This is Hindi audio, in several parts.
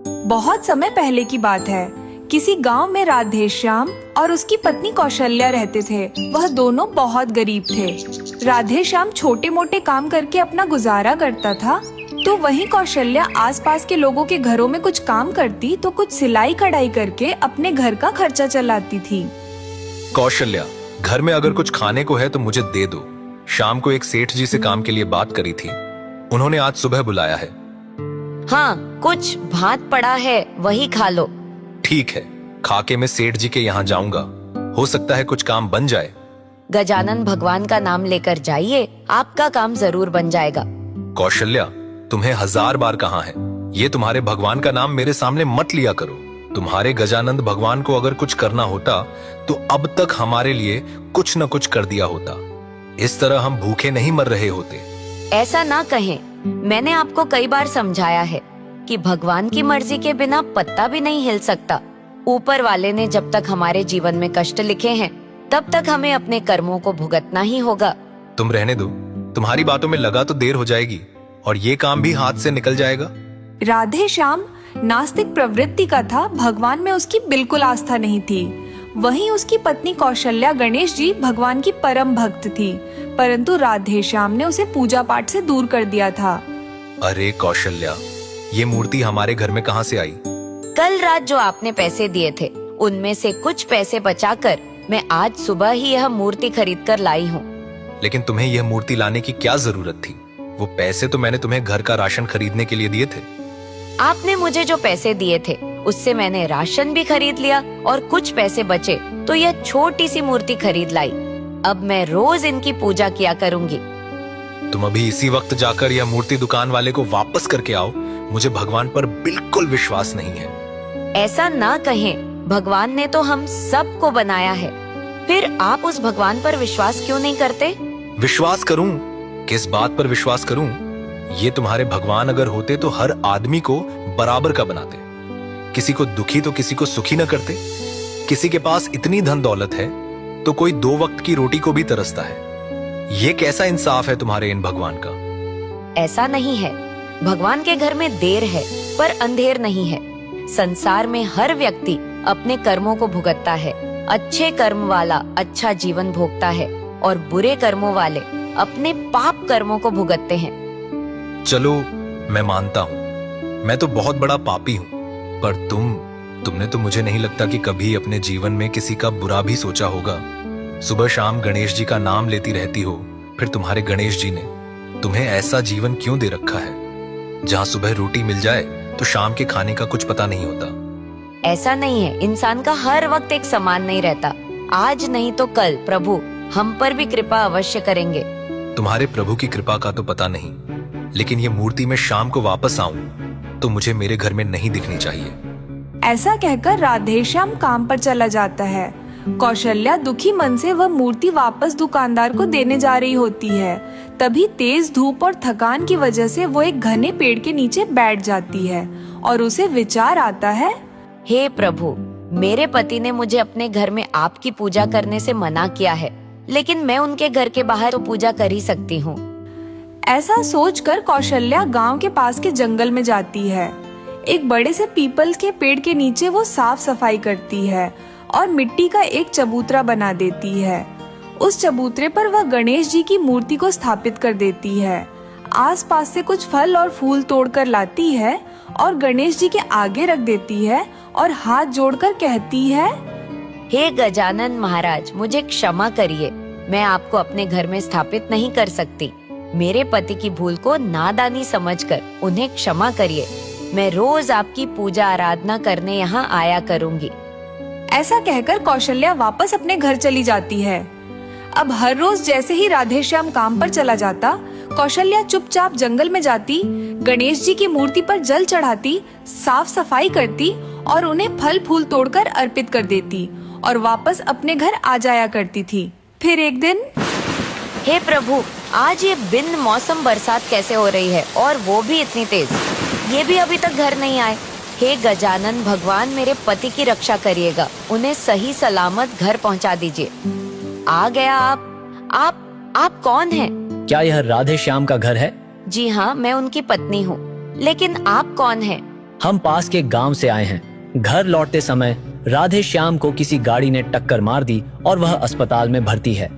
बहुत समय पहले की बात है। किसी गांव में राधेश्याम और उसकी पत्नी कौशल्या रहते थे। वह दोनों बहुत गरीब थे। राधेश्याम छोटे मोटे काम करके अपना गुजारा करता था, तो वहीं कौशल्या आसपास के लोगों के घरों में कुछ काम करती तो कुछ सिलाई कढ़ाई करके अपने घर का खर्चा चलाती थी। कौशल्या, घर में अगर कुछ खाने को है तो मुझे दे दो। शाम को एक सेठ जी से काम के लिए बात करी थी, उन्होंने आज सुबह बुलाया है। हाँ, कुछ भात पड़ा है, वही खा लो। ठीक है, खाके मैं सेठ जी के यहाँ जाऊंगा, हो सकता है कुछ काम बन जाए। गजानन भगवान का नाम लेकर जाइए, आपका काम जरूर बन जाएगा। कौशल्या, तुम्हें 1000 बार कहा है, ये तुम्हारे भगवान का नाम मेरे सामने मत लिया करो। तुम्हारे गजानंद भगवान को अगर कुछ करना होता तो अब तक हमारे लिए कुछ न कुछ कर दिया होता। इस तरह हम भूखे नहीं मर रहे होते। ऐसा ना कहें, मैंने आपको कई बार समझाया है कि भगवान की मर्जी के बिना पत्ता भी नहीं हिल सकता। ऊपर वाले ने जब तक हमारे जीवन में कष्ट लिखे हैं, तब तक हमें अपने कर्मों को भुगतना ही होगा। तुम रहने दो, तुम्हारी बातों में लगा तो देर हो जाएगी और ये काम भी हाथ से निकल जाएगा। राधेश्याम नास्तिक प्रवृत्ति का था, भगवान में उसकी बिल्कुल आस्था नहीं थी। वहीं उसकी पत्नी कौशल्या गणेश जी भगवान की परम भक्त थी, परंतु राधेश्याम ने उसे पूजा पाठ से दूर कर दिया था। अरे कौशल्या, ये मूर्ति हमारे घर में कहाँ से आई? कल रात जो आपने पैसे दिए थे, उनमें से कुछ पैसे बचाकर मैं आज सुबह ही यह मूर्ति खरीद कर लाई हूँ। लेकिन तुम्हें यह मूर्ति लाने की क्या जरूरत थी? वो पैसे तो मैंने तुम्हें घर का राशन खरीदने के लिए दिए थे। आपने मुझे जो पैसे दिए थे, उससे मैंने राशन भी खरीद लिया और कुछ पैसे बचे तो यह छोटी सी मूर्ति खरीद लाई। अब मैं रोज इनकी पूजा किया करूंगी। तुम अभी इसी वक्त जाकर यह मूर्ति दुकान वाले को वापस करके आओ। मुझे भगवान पर बिल्कुल विश्वास नहीं है। ऐसा ना कहें, भगवान ने तो हम सबको बनाया है, फिर आप उस भगवान पर विश्वास क्यों नहीं करते? विश्वास करूं? किस बात पर विश्वास करूं? ये तुम्हारे भगवान अगर होते तो हर आदमी को बराबर का बनाते, किसी को दुखी तो किसी को सुखी न करते। किसी के पास इतनी धन दौलत है तो कोई 2 वक्त की रोटी को भी तरसता है। ये कैसा इंसाफ है तुम्हारे इन भगवान का? ऐसा नहीं है, भगवान के घर में देर है पर अंधेर नहीं है। संसार में हर व्यक्ति अपने कर्मों को भुगतता है। अच्छे कर्म वाला अच्छा जीवन भोगता है और बुरे कर्मों वाले अपने पाप कर्मों को भुगतते हैं। चलो, मैं मानता हूँ, मैं तो बहुत बड़ा पापी हूँ, पर तुमने तो मुझे नहीं लगता कि कभी अपने जीवन में किसी का बुरा भी सोचा होगा। सुबह शाम गणेश जी का नाम लेती रहती हो, फिर तुम्हारे गणेश जी ने तुम्हें ऐसा जीवन क्यों दे रखा है जहाँ सुबह रोटी मिल जाए तो शाम के खाने का कुछ पता नहीं होता। ऐसा नहीं है, इंसान का हर वक्त एक समान नहीं रहता। आज नहीं तो कल प्रभु हम पर भी कृपा अवश्य करेंगे। तुम्हारे प्रभु की कृपा का तो पता नहीं, लेकिन ये मूर्ति मैं शाम को वापस आऊं तो मुझे मेरे घर में नहीं दिखनी चाहिए। ऐसा कहकर राधेश्याम काम पर चला जाता है। कौशल्या दुखी मन से वह मूर्ति वापस दुकानदार को देने जा रही होती है। तभी तेज धूप और थकान की वजह से वो एक घने पेड़ के नीचे बैठ जाती है और उसे विचार आता है, हे प्रभु, मेरे पति ने मुझे अपने घर में आपकी पूजा करने से मना किया है, लेकिन मैं उनके घर के बाहर तो पूजा कर ही सकती हूँ। ऐसा सोचकर कौशल्या गांव के पास के जंगल में जाती है। एक बड़े से पीपल के पेड़ के नीचे वो साफ सफाई करती है और मिट्टी का एक चबूतरा बना देती है। उस चबूतरे पर वह गणेश जी की मूर्ति को स्थापित कर देती है। आसपास से कुछ फल और फूल तोड़कर लाती है और गणेश जी के आगे रख देती है और हाथ जोड़कर कहती है, हे गजानन महाराज, मुझे क्षमा करिए, मैं आपको अपने घर में स्थापित नहीं कर सकती। मेरे पति की भूल को नादानी समझकर उन्हें क्षमा करिए। मैं रोज आपकी पूजा आराधना करने यहाँ आया करूँगी। ऐसा कहकर कौशल्या वापस अपने घर चली जाती है। अब हर रोज जैसे ही राधेश्याम काम पर चला जाता, कौशल्या चुपचाप जंगल में जाती, गणेश जी की मूर्ति पर जल चढ़ाती, साफ सफाई करती और उन्हें फल फूल तोड़कर अर्पित कर देती और वापस अपने घर आ जाया करती थी। फिर एक दिन, हे प्रभु, आज ये बिन मौसम बरसात कैसे हो रही है और वो भी इतनी तेज। ये भी अभी तक घर नहीं आए। हे गजानन भगवान, मेरे पति की रक्षा करिएगा, उन्हें सही सलामत घर पहुंचा दीजिए। आ गया आप कौन हैं? क्या यह राधे श्याम का घर है? जी हाँ, मैं उनकी पत्नी हूँ, लेकिन आप कौन हैं? हम पास के गांव से आए हैं। घर लौटते समय राधे श्याम को किसी गाड़ी ने टक्कर मार दी और वह अस्पताल में भर्ती है।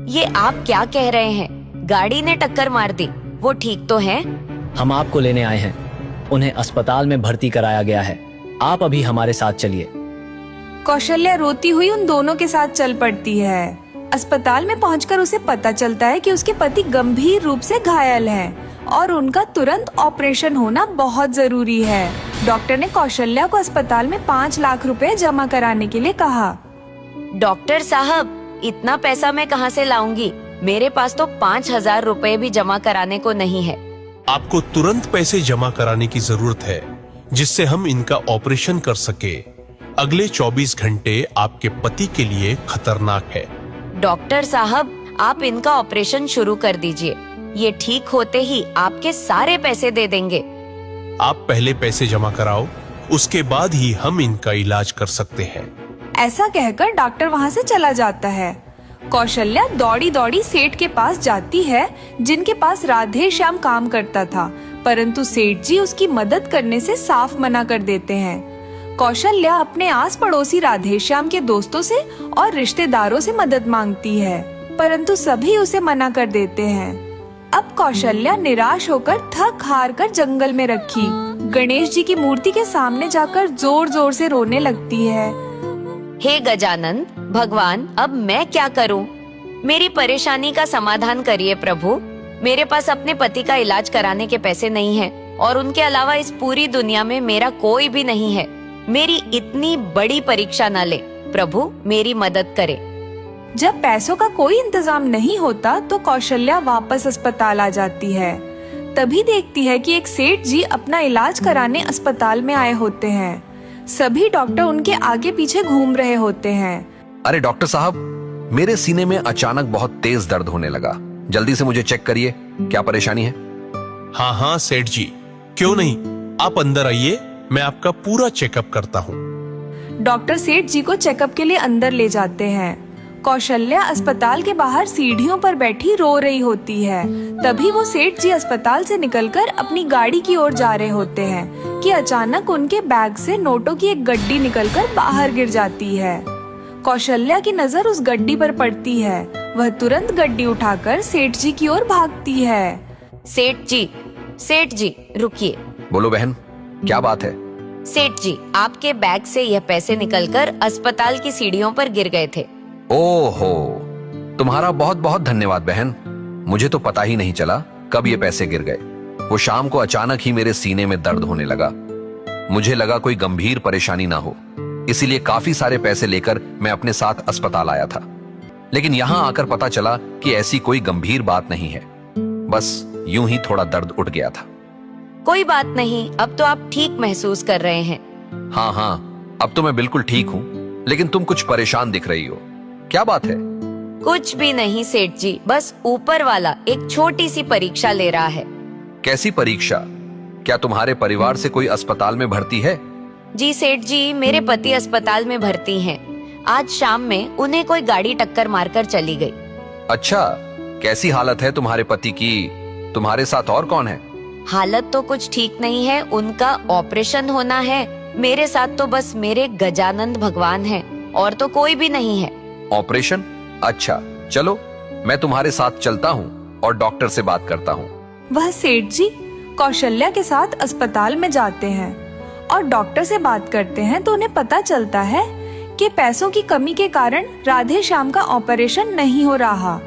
ये आप क्या कह रहे हैं? गाड़ी ने टक्कर मार दी? वो ठीक तो हैं? हम आपको लेने आए हैं। उन्हें अस्पताल में भर्ती कराया गया है। आप अभी हमारे साथ चलिए। कौशल्या रोती हुई उन दोनों के साथ चल पड़ती है। अस्पताल में पहुंचकर उसे पता चलता है कि उसके पति गंभीर रूप से घायल हैं और उनका तुरंत ऑपरेशन होना बहुत जरूरी है। डॉक्टर ने कौशल्या को अस्पताल में 5 लाख रुपए जमा कराने के लिए कहा। डॉक्टर साहब, इतना पैसा मैं कहाँ से लाऊंगी? मेरे पास तो 5,000 रुपए भी जमा कराने को नहीं है। आपको तुरंत पैसे जमा कराने की जरूरत है जिससे हम इनका ऑपरेशन कर सके। अगले 24 घंटे आपके पति के लिए खतरनाक है। डॉक्टर साहब, आप इनका ऑपरेशन शुरू कर दीजिए। ये ठीक होते ही आपके सारे पैसे दे देंगे। आप पहले पैसे जमा कराओ, उसके बाद ही हम इनका इलाज कर सकते हैं। ऐसा कहकर डॉक्टर वहाँ से चला जाता है। कौशल्या दौड़ी दौड़ी सेठ के पास जाती है जिनके पास राधे श्याम काम करता था, परंतु सेठ जी उसकी मदद करने से साफ मना कर देते हैं। कौशल्या अपने आस पड़ोसी राधे श्याम के दोस्तों से और रिश्तेदारों से मदद मांगती है, परंतु सभी उसे मना कर देते हैं। अब कौशल्या निराश होकर थक हार कर जंगल में रखी गणेश जी की मूर्ति के सामने जाकर जोर जोर से रोने लगती है। हे गजानन भगवान, अब मैं क्या करूं? मेरी परेशानी का समाधान करिए प्रभु। मेरे पास अपने पति का इलाज कराने के पैसे नहीं हैं और उनके अलावा इस पूरी दुनिया में मेरा कोई भी नहीं है। मेरी इतनी बड़ी परीक्षा न ले, प्रभु मेरी मदद करे। जब पैसों का कोई इंतजाम नहीं होता तो कौशल्या वापस अस्पताल आ जाती है। तभी देखती है कि एक सेठ जी अपना इलाज कराने अस्पताल में आए होते हैं। सभी डॉक्टर उनके आगे पीछे घूम रहे होते हैं। अरे डॉक्टर साहब, मेरे सीने में अचानक बहुत तेज दर्द होने लगा। जल्दी से मुझे चेक करिए, क्या परेशानी है? हाँ हाँ सेठ जी, क्यों नहीं, आप अंदर आइए, मैं आपका पूरा चेकअप करता हूँ। डॉक्टर सेठ जी को चेकअप के लिए अंदर ले जाते हैं। कौशल्या अस्पताल के बाहर सीढ़ियों पर बैठी रो रही होती है। तभी वो सेठ जी अस्पताल से निकलकर अपनी गाड़ी की ओर जा रहे होते हैं कि अचानक उनके बैग से नोटों की एक गड्डी निकलकर बाहर गिर जाती है। कौशल्या की नजर उस गड्डी पर पड़ती है। वह तुरंत गड्डी उठाकर सेठ जी की ओर भागती है। सेठ जी रुकिए। बोलो बहन, क्या बात है? सेठ जी, आपके बैग से यह पैसे निकलकर अस्पताल की सीढ़ियों पर गिर गए थे। ओहो, तुम्हारा बहुत बहुत धन्यवाद बहन। मुझे तो पता ही नहीं चला कब ये पैसे गिर गए। वो शाम को अचानक ही मेरे सीने में दर्द होने लगा। मुझे लगा कोई गंभीर परेशानी ना हो, इसीलिए काफी सारे पैसे लेकर मैं अपने साथ अस्पताल आया था। लेकिन यहाँ आकर पता चला कि ऐसी कोई गंभीर बात नहीं है, बस यूं ही थोड़ा दर्द उठ गया था। कोई बात नहीं, अब तो आप ठीक महसूस कर रहे हैं। हाँ हाँ, अब तो मैं बिल्कुल ठीक हूँ, लेकिन तुम कुछ परेशान दिख रही हो, क्या बात है? कुछ भी नहीं सेठ जी, बस ऊपर वाला एक छोटी सी परीक्षा ले रहा है। कैसी परीक्षा? क्या तुम्हारे परिवार से कोई अस्पताल में भर्ती है? जी सेठ जी, मेरे पति अस्पताल में भर्ती हैं। आज शाम में उन्हें कोई गाड़ी टक्कर मारकर चली गई। अच्छा, कैसी हालत है तुम्हारे पति की? तुम्हारे साथ और कौन है? हालत तो कुछ ठीक नहीं है, उनका ऑपरेशन होना है। मेरे साथ तो बस मेरे गजानंद भगवान हैं और तो कोई भी नहीं है। ऑपरेशन? अच्छा, चलो मैं तुम्हारे साथ चलता हूँ और डॉक्टर से बात करता हूँ। वह सेठ जी कौशल्या के साथ अस्पताल में जाते हैं और डॉक्टर से बात करते हैं तो उन्हें पता चलता है कि पैसों की कमी के कारण राधे श्याम का ऑपरेशन नहीं हो रहा।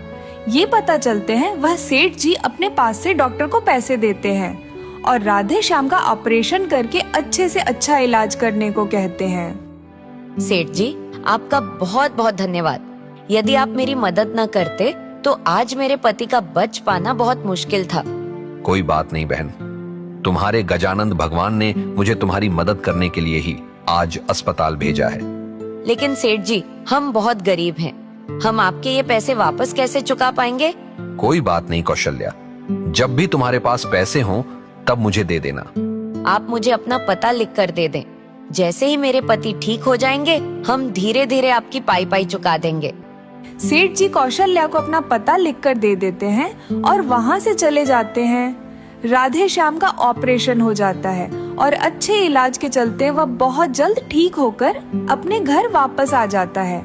ये पता चलते हैं वह सेठ जी अपने पास से डॉक्टर को पैसे देते हैं और राधे श्याम का ऑपरेशन करके अच्छे से अच्छा इलाज करने को कहते हैं। सेठ जी, आपका बहुत बहुत धन्यवाद। यदि आप मेरी मदद न करते तो आज मेरे पति का बच पाना बहुत मुश्किल था। कोई बात नहीं बहन, तुम्हारे गजानंद भगवान ने मुझे तुम्हारी मदद करने के लिए ही आज अस्पताल भेजा है। लेकिन सेठ जी, हम बहुत गरीब हैं। हम आपके ये पैसे वापस कैसे चुका पाएंगे? कोई बात नहीं कौशल्या, जब भी तुम्हारे पास पैसे हों तब मुझे दे देना। आप मुझे अपना पता लिख कर दे दें। जैसे ही मेरे पति ठीक हो जाएंगे, हम धीरे धीरे आपकी पाई पाई चुका देंगे। सेठ जी कौशल्या को अपना पता लिखकर दे देते हैं और वहाँ से चले जाते हैं। राधे श्याम का ऑपरेशन हो जाता है और अच्छे इलाज के चलते वह बहुत जल्द ठीक होकर अपने घर वापस आ जाता है।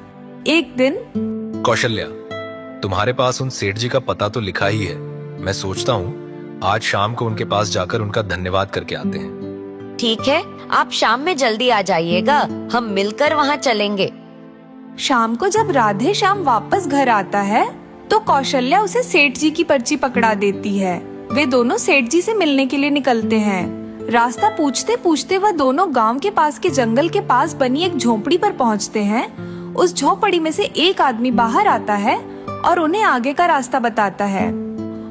एक दिन कौशल्या, तुम्हारे पास उन सेठ जी का पता तो लिखा ही है। मैं सोचता हूँ आज शाम को उनके पास जाकर उनका धन्यवाद करके आते हैं। ठीक है, आप शाम में जल्दी आ जाइएगा, हम मिलकर वहाँ चलेंगे। शाम को जब राधे श्याम वापस घर आता है तो कौशल्या उसे सेठ जी की पर्ची पकड़ा देती है। वे दोनों सेठ जी से मिलने के लिए निकलते हैं। रास्ता पूछते पूछते वह दोनों गांव के पास के जंगल के पास बनी एक झोपड़ी पर पहुंचते हैं। उस झोपड़ी में से एक आदमी बाहर आता है और उन्हें आगे का रास्ता बताता है।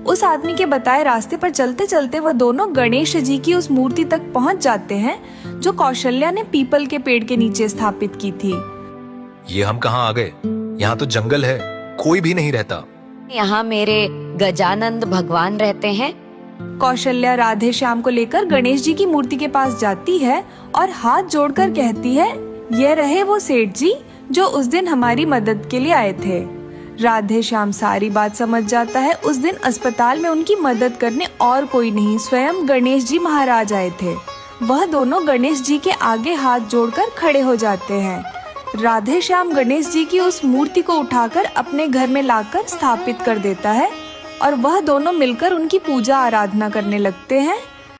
उस आदमी के बताए रास्ते पर चलते चलते वह दोनों गणेश जी की उस मूर्ति तक पहुंच जाते हैं जो कौशल्या ने पीपल के पेड़ के नीचे स्थापित की थी। ये हम कहाँ आ गए? यहाँ तो जंगल है, कोई भी नहीं रहता। यहाँ मेरे गजानंद भगवान रहते हैं। कौशल्या राधे श्याम को लेकर गणेश जी की मूर्ति के पास जाती है और हाथ जोड़कर कहती है, ये रहे वो सेठ जी जो उस दिन हमारी मदद के लिए आए थे। राधे श्याम सारी बात समझ जाता है। उस दिन अस्पताल में उनकी मदद करने और कोई नहीं, स्वयं गणेश जी महाराज आए थे। वह दोनों गणेश जी के आगे हाथ जोड़कर खड़े हो जाते हैं। राधे श्याम गणेश जी की उस मूर्ति को उठाकर अपने घर में लाकर स्थापित कर देता है और वह दोनों मिलकर उनकी पूजा आराधना करने लगते हैं।